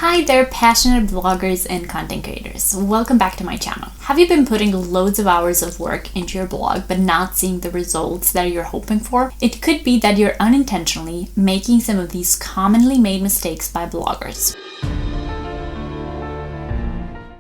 Hi there, passionate bloggers and content creators. Welcome back to my channel. Have you been putting loads of hours of work into your blog but not seeing the results that you're hoping for? It could be that you're unintentionally making some of these commonly made mistakes by bloggers.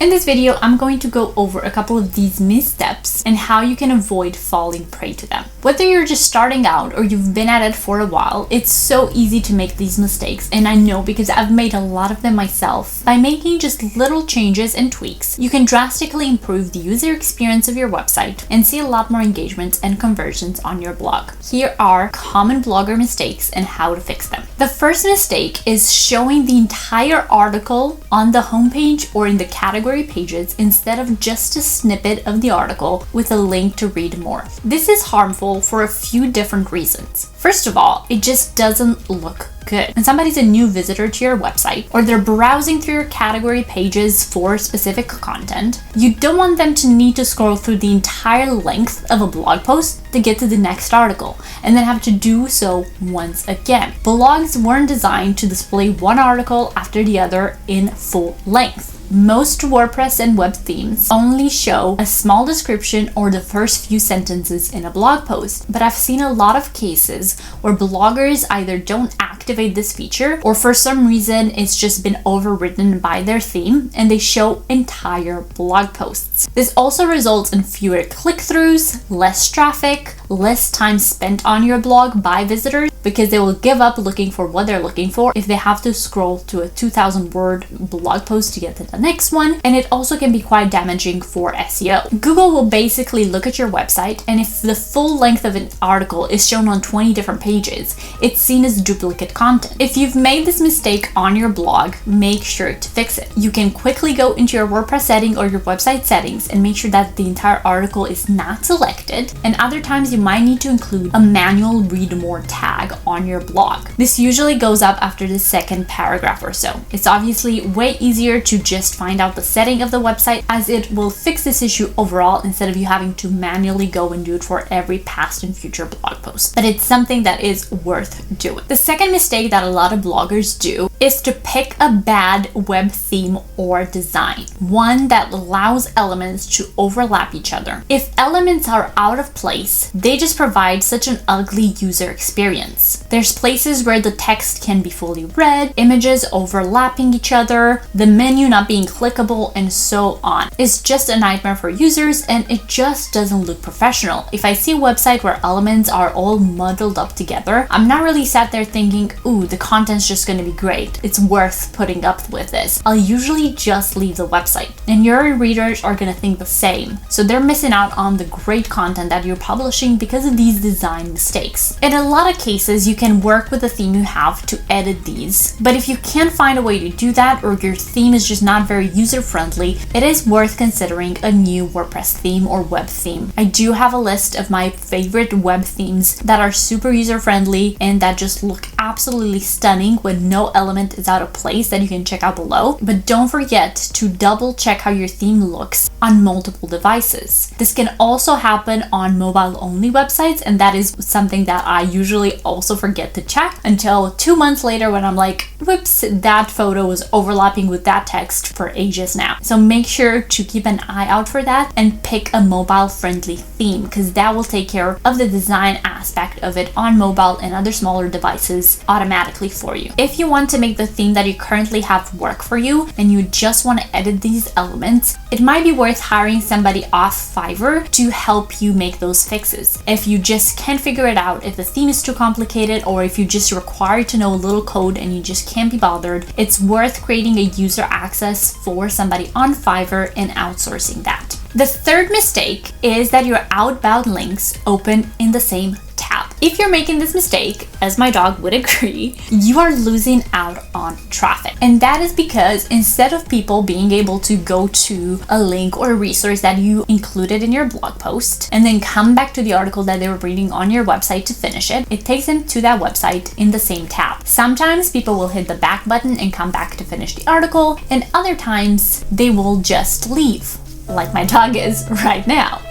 In this video, I'm going to go over a couple of these missteps and how you can avoid falling prey to them. Whether you're just starting out or you've been at it for a while, it's so easy to make these mistakes, and I know because I've made a lot of them myself. By making just little changes and tweaks, you can drastically improve the user experience of your website and see a lot more engagement and conversions on your blog. Here are common blogger mistakes and how to fix them. The first mistake is showing the entire article on the homepage or in the category pages instead of just a snippet of the article with a link to read more. This is harmful for a few different reasons. First of all, it just doesn't look good. When somebody's a new visitor to your website or they're browsing through your category pages for specific content, you don't want them to need to scroll through the entire length of a blog post to get to the next article and then have to do so once again. Blogs weren't designed to display one article after the other in full length. Most WordPress and web themes only show a small description or the first few sentences in a blog post, but I've seen a lot of cases where bloggers either don't activate this feature or for some reason it's just been overridden by their theme and they show entire blog posts. This also results in fewer click-throughs, less traffic, less time spent on your blog by visitors because they will give up looking for what they're looking for if they have to scroll to a 2,000 word blog post to get to the next one, and it also can be quite damaging for SEO. Google will basically look at your website, and if the full length of an article is shown on 20 different pages, it's seen as duplicate content. If you've made this mistake on your blog, make sure to fix it. You can quickly go into your WordPress setting or your website settings and make sure that the entire article is not selected, and other times you might need to include a manual read more tag on your blog. This usually goes up after the second paragraph or so. It's obviously way easier to just find out the setting of the website, as it will fix this issue overall instead of you having to manually go and do it for every past and future blog post. But it's something that is worth doing. The second mistake that a lot of bloggers do is to pick a bad web theme or design, one that allows elements to overlap each other. If elements are out of place, they just provide such an ugly user experience. There's places where the text can be fully read, images overlapping each other, the menu not being clickable, and so on. It's just a nightmare for users and it just doesn't look professional. If I see a website where elements are all muddled up together, I'm not really sat there thinking, ooh, the content's just gonna be great. It's worth putting up with this. I'll usually just leave the website, and your readers are gonna think the same. So they're missing out on the great content that you're publishing because of these design mistakes. In a lot of cases, you can work with the theme you have to edit these, but if you can't find a way to do that or your theme is just not very user-friendly, it is worth considering a new WordPress theme or web theme. I do have a list of my favorite web themes that are super user-friendly and that just look absolutely stunning when no element is out of place that you can check out below. But don't forget to double check how your theme looks on multiple devices. This can also happen on mobile-only websites, and that is something that I usually also forget to check until 2 months later when I'm like, whoops, that photo was overlapping with that text for ages now. So make sure to keep an eye out for that and pick a mobile-friendly theme, because that will take care of the design aspect of it on mobile and other smaller devices automatically for you. If you want to make the theme that you currently have work for you and you just want to edit these elements, it might be worth hiring somebody off Fiverr to help you make those fixes. If you just can't figure it out, if the theme is too complicated, or if you just require to know a little code and you just can't be bothered, it's worth creating a user access for somebody on Fiverr and outsourcing that. The third mistake is that your outbound links open in the same tab. If you're making this mistake, as my dog would agree, you are losing out on traffic. And that is because instead of people being able to go to a link or a resource that you included in your blog post and then come back to the article that they were reading on your website to finish it, it takes them to that website in the same tab. Sometimes people will hit the back button and come back to finish the article, and other times they will just leave, like my dog is right now.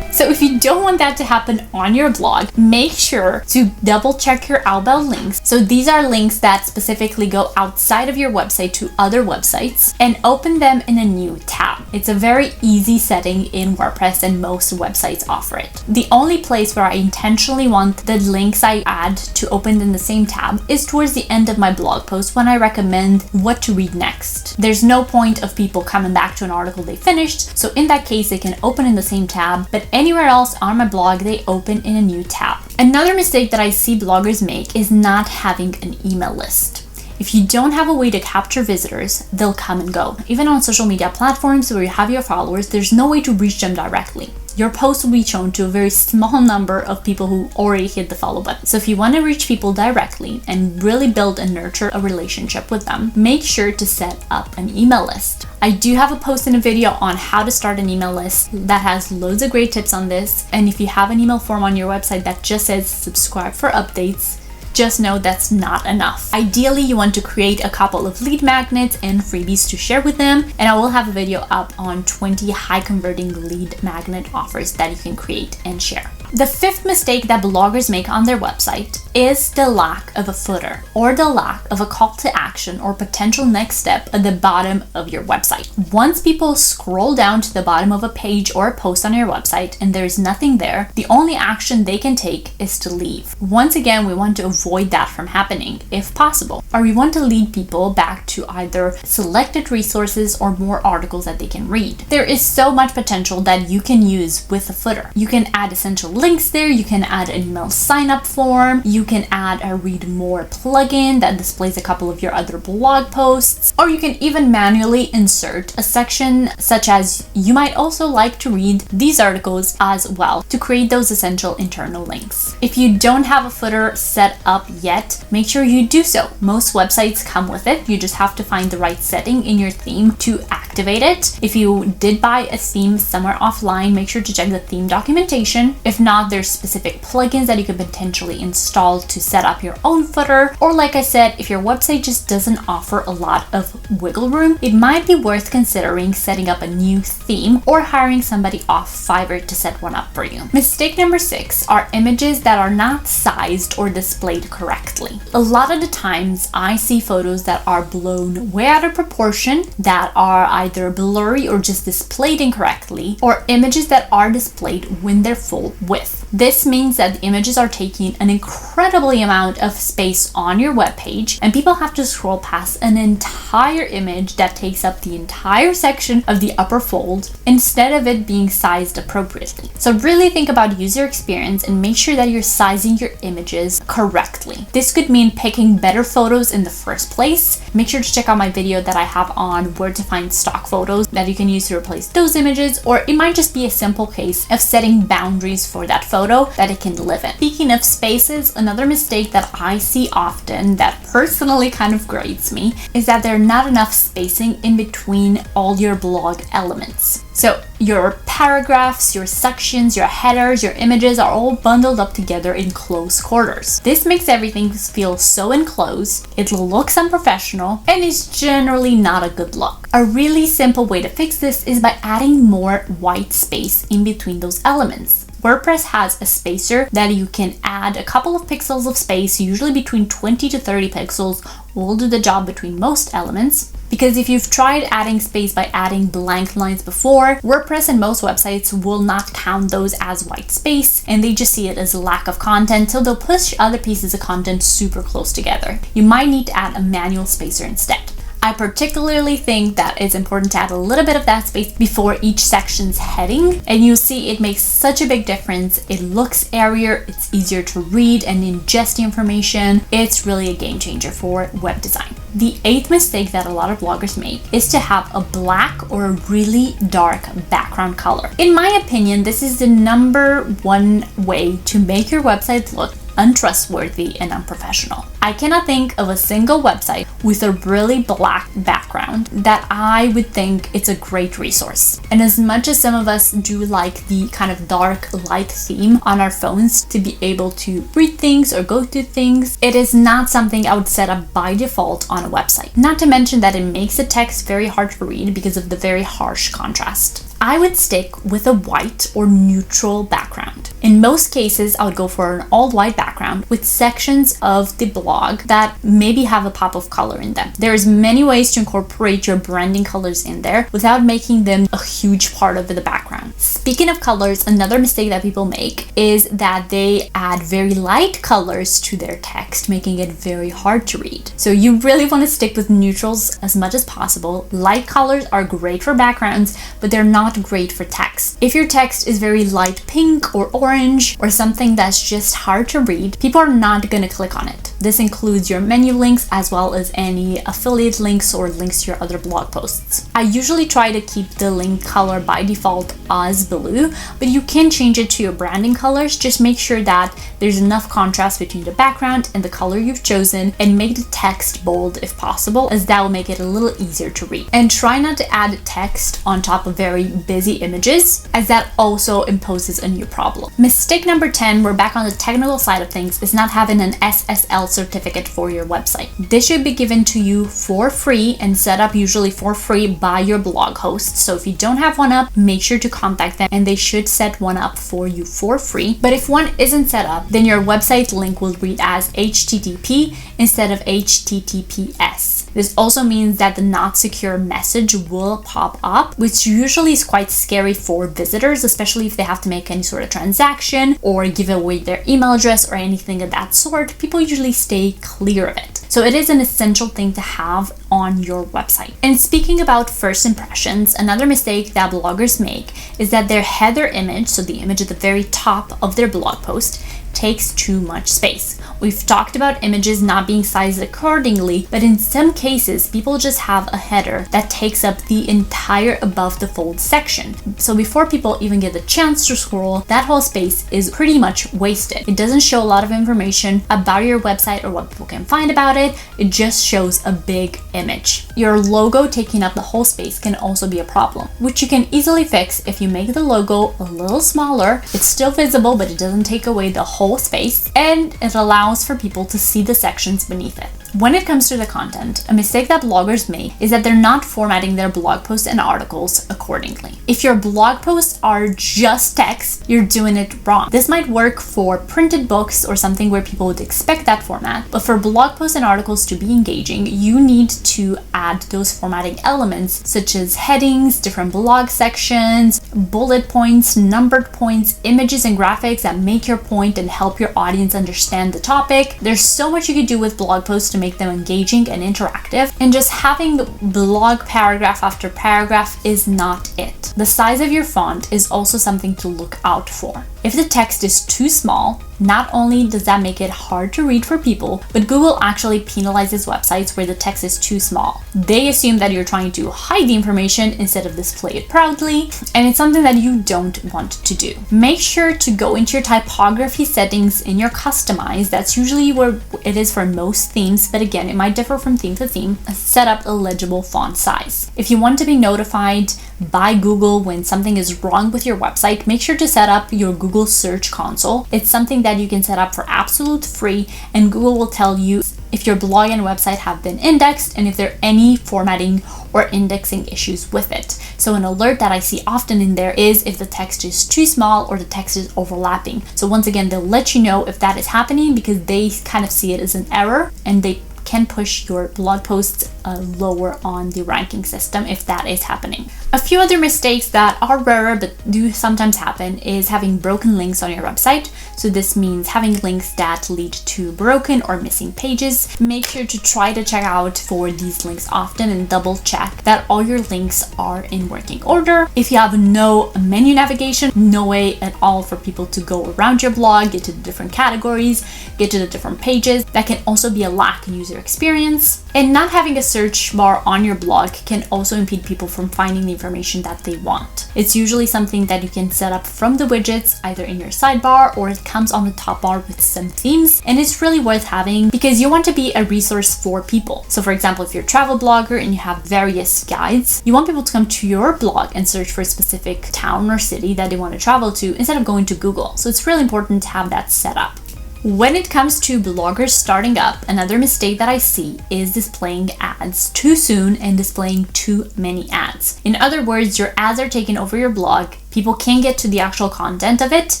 So if you don't want that to happen on your blog, make sure to double check your outbound links So these are links that specifically go outside of your website to other websites and open them in a new tab. It's a very easy setting in WordPress and most websites offer it. The only place where I intentionally want the links I add to open in the same tab is towards the end of my blog post when I recommend what to read next. There's no point of people coming back to an article they finished, so in that case they can open in the same tab, but anywhere else on my blog they open in a new tab. Another mistake that I see bloggers make is not having an email list. If you don't have a way to capture visitors, they'll come and go. Even on social media platforms where you have your followers, there's no way to reach them directly. Your post will be shown to a very small number of people who already hit the follow button. So if you want to reach people directly and really build and nurture a relationship with them, make sure to set up an email list. I do have a post and a video on how to start an email list that has loads of great tips on this. And if you have an email form on your website that just says subscribe for updates, just know that's not enough. Ideally, you want to create a couple of lead magnets and freebies to share with them, and I will have a video up on 20 high converting lead magnet offers that you can create and share. The fifth mistake that bloggers make on their website is the lack of a footer or the lack of a call to action or potential next step at the bottom of your website. Once people scroll down to the bottom of a page or a post on your website and there's nothing there, the only action they can take is to leave. Once again, we want to avoid that from happening if possible, or we want to lead people back to either selected resources or more articles that they can read. There is so much potential that you can use with a footer. You can add essential links there, you can add an email sign up form, you can add a read more plugin that displays a couple of your other blog posts, or you can even manually insert a section such as you might also like to read these articles as well to create those essential internal links. If you don't have a footer set up yet, make sure you do so. Most websites come with it. You just have to find the right setting in your theme to activate it. If you did buy a theme somewhere offline, make sure to check the theme documentation. If not, there's specific plugins that you could potentially install to set up your own footer. Or like I said, if your website just doesn't offer a lot of wiggle room, it might be worth considering setting up a new theme or hiring somebody off Fiverr to set one up for you. Mistake number 6 are images that are not sized or displayed correctly. A lot of the times I see photos that are blown way out of proportion, that are either blurry or just displayed incorrectly, or images that are displayed when they're full width. This means that the images are taking an incredibly amount of space on your web page, and people have to scroll past an entire image that takes up the entire section of the upper fold instead of it being sized appropriately. So really think about user experience and make sure that you're sizing your images correctly. This could mean picking better photos in the first place. Make sure to check out my video that I have on where to find stock photos that you can use to replace those images, or it might just be a simple case of setting boundaries for that photo that it can live in. Speaking of spaces, another mistake that I see often that personally kind of grates me is that there's not enough spacing in between all your blog elements. So your paragraphs, your sections, your headers, your images are all bundled up together in close quarters. This makes everything feel so enclosed, it looks unprofessional, and is generally not a good look. A really simple way to fix this is by adding more white space in between those elements. WordPress has a spacer that you can add a couple of pixels of space, usually between 20 to 30 pixels, will do the job between most elements. Because if you've tried adding space by adding blank lines before, WordPress and most websites will not count those as white space, and they just see it as a lack of content, so they'll push other pieces of content super close together. You might need to add a manual spacer instead. I particularly think that it's important to add a little bit of that space before each section's heading, and you'll see it makes such a big difference. It looks airier, it's easier to read and ingest the information. It's really a game changer for web design. The 8th mistake that a lot of bloggers make is to have a black or a really dark background color. In my opinion, this is the number one way to make your website look untrustworthy and unprofessional. I cannot think of a single website with a really black background, that I would think it's a great resource. And as much as some of us do like the kind of dark light theme on our phones to be able to read things or go to things, it is not something I would set up by default on a website. Not to mention that it makes the text very hard to read because of the very harsh contrast. I would stick with a white or neutral background. In most cases, I would go for an all-white background with sections of the blog that maybe have a pop of color in them. There's many ways to incorporate your branding colors in there without making them a huge part of the background. Speaking of colors, another mistake that people make is that they add very light colors to their text, making it very hard to read. So you really want to stick with neutrals as much as possible. Light colors are great for backgrounds, but they're not great for text. If your text is very light pink or orange or something that's just hard to read, people are not going to click on it. This includes your menu links as well as any affiliate links or links to your other blog posts. I usually try to keep the link color by default as blue, but you can change it to your branding colors. Just make sure that there's enough contrast between the background and the color you've chosen, and make the text bold if possible, as that will make it a little easier to read. And try not to add text on top of very busy images, as that also imposes a new problem. Mistake number 10, we're back on the technical side of things, is not having an SSL certificate for your website. This should be given to you for free and set up usually for free by your blog host. So if you don't have one up, make sure to contact them and they should set one up for you for free. But if one isn't set up, then your website link will read as HTTP instead of HTTPS. This also means that the not secure message will pop up, which usually is quite scary for visitors, especially if they have to make any sort of transaction or give away their email address or anything of that sort. People usually stay clear of it. So it is an essential thing to have on your website. And speaking about first impressions, another mistake that bloggers make is that their header image, so the image at the very top of their blog post, takes too much space. We've talked about images not being sized accordingly, but in some cases, people just have a header that takes up the entire above the fold section. So before people even get the chance to scroll, that whole space is pretty much wasted. It doesn't show a lot of information about your website or what people can find about it. It just shows a big image. Your logo taking up the whole space can also be a problem, which you can easily fix if you make the logo a little smaller. It's still visible, but it doesn't take away the whole space, and it allows for people to see the sections beneath it. When it comes to the content, a mistake that bloggers make is that they're not formatting their blog posts and articles accordingly. If your blog posts are just text, you're doing it wrong. This might work for printed books or something where people would expect that format, but for blog posts and articles to be engaging, you need to add those formatting elements such as headings, different blog sections, bullet points, numbered points, images and graphics that make your point and help your audience understand the topic. There's so much you could do with blog posts to make them engaging and interactive, and just having the blog paragraph after paragraph is not it. The size of your font is also something to look out for. If the text is too small, not only does that make it hard to read for people, but Google actually penalizes websites where the text is too small. They assume that you're trying to hide the information instead of display it proudly, and it's something that you don't want to do. Make sure to go into your typography settings in your customize. That's usually where it is for most themes, but again, it might differ from theme to theme. Set up a legible font size. If you want to be notified by Google when something is wrong with your website, make sure to set up your Google Search Console. It's something that you can set up for absolute free, and Google will tell you if your blog and website have been indexed and if there are any formatting or indexing issues with it. So an alert that I see often in there is if the text is too small or the text is overlapping. So once again, they'll let you know if that is happening because they kind of see it as an error, and they can push your blog posts lower on the ranking system if that is happening. A few other mistakes that are rarer but do sometimes happen is having broken links on your website. So this means having links that lead to broken or missing pages. Make sure to try to check out for these links often and double check that all your links are in working order. If you have no menu navigation, no way at all for people to go around your blog, get to the different categories, get to the different pages, that can also be a lack in user user experience. And not having a search bar on your blog can also impede people from finding the information that they want. It's usually something that you can set up from the widgets, either in your sidebar or it comes on the top bar with some themes. And it's really worth having because you want to be a resource for people. So for example, if you're a travel blogger and you have various guides, you want people to come to your blog and search for a specific town or city that they want to travel to instead of going to Google. So it's really important to have that set up. When it comes to bloggers starting up, another mistake that I see is displaying ads too soon and displaying too many ads. In other words, your ads are taking over your blog, people can't get to the actual content of it,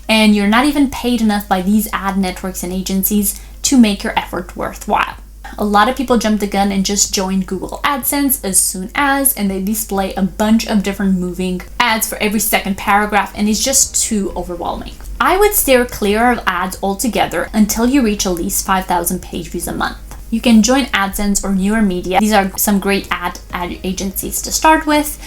and you're not even paid enough by these ad networks and agencies to make your effort worthwhile. A lot of people jump the gun and just join Google AdSense as soon as, and they display a bunch of different moving ads for every second paragraph, and it's just too overwhelming. I would steer clear of ads altogether until you reach at least 5,000 page views a month. You can join AdSense or Newer Media. These are some great ad agencies to start with,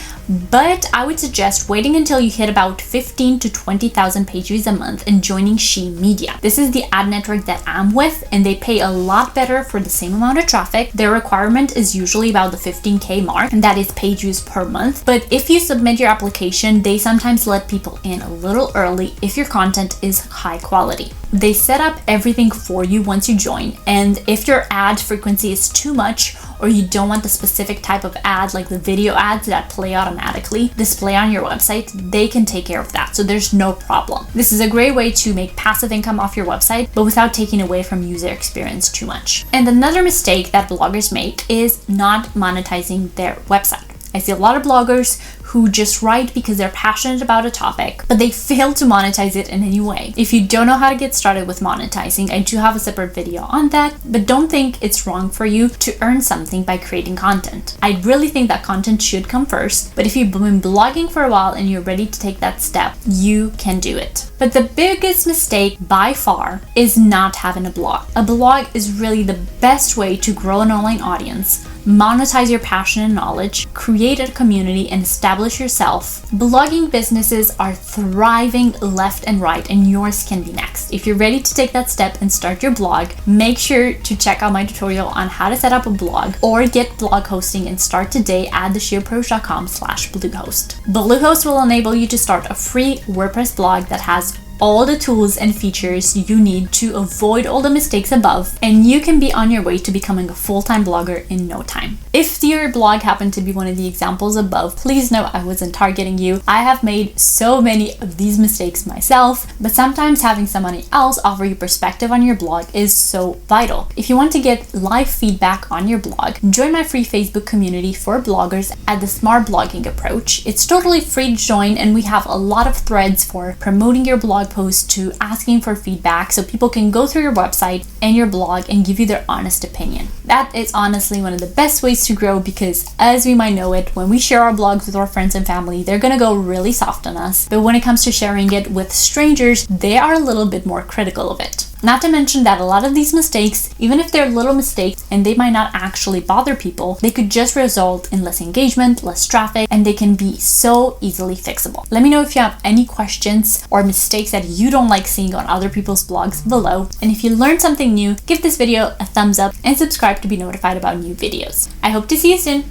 but I would suggest waiting until you hit about 15 to 20,000 page views a month and joining She Media. This is the ad network that I'm with, and they pay a lot better for the same amount of traffic. Their requirement is usually about the 15K mark, and that is page views per month. But if you submit your application, they sometimes let people in a little early if your content is high quality. They set up everything for you once you join, and if your ad frequency is too much or you don't want the specific type of ad like the video ads that play automatically display on your website, they can take care of that, so there's no problem. This is a great way to make passive income off your website but without taking away from user experience too much. And another mistake that bloggers make is not monetizing their website. I see a lot of bloggers who just write because they're passionate about a topic, but they fail to monetize it in any way. If you don't know how to get started with monetizing, I do have a separate video on that, but don't think it's wrong for you to earn something by creating content. I really think that content should come first, but if you've been blogging for a while and you're ready to take that step, you can do it. But the biggest mistake by far is not having a blog. A blog is really the best way to grow an online audience, monetize your passion and knowledge, create a community, and establish yourself. Blogging businesses are thriving left and right, and yours can be next. If you're ready to take that step and start your blog, make sure to check out my tutorial on how to set up a blog or get blog hosting and start today at thesheerapproach.com/Bluehost. Bluehost will enable you to start a free WordPress blog that has all the tools and features you need to avoid all the mistakes above, and you can be on your way to becoming a full-time blogger in no time. If your blog happened to be one of the examples above, please know I wasn't targeting you. I have made so many of these mistakes myself, but sometimes having somebody else offer you perspective on your blog is so vital. If you want to get live feedback on your blog, join my free Facebook community for bloggers at the Smart Blogging Approach. It's totally free to join, and we have a lot of threads for promoting your blog post to asking for feedback, so people can go through your website and your blog and give you their honest opinion. That is honestly one of the best ways to grow, because as we might know it, when we share our blogs with our friends and family, they're gonna go really soft on us, but when it comes to sharing it with strangers, they are a little bit more critical of it. Not to mention that a lot of these mistakes, even if they're little mistakes and they might not actually bother people, they could just result in less engagement, less traffic, and they can be so easily fixable. Let me know if you have any questions or mistakes that you don't like seeing on other people's blogs below. And if you learned something new, give this video a thumbs up and subscribe to be notified about new videos. I hope to see you soon.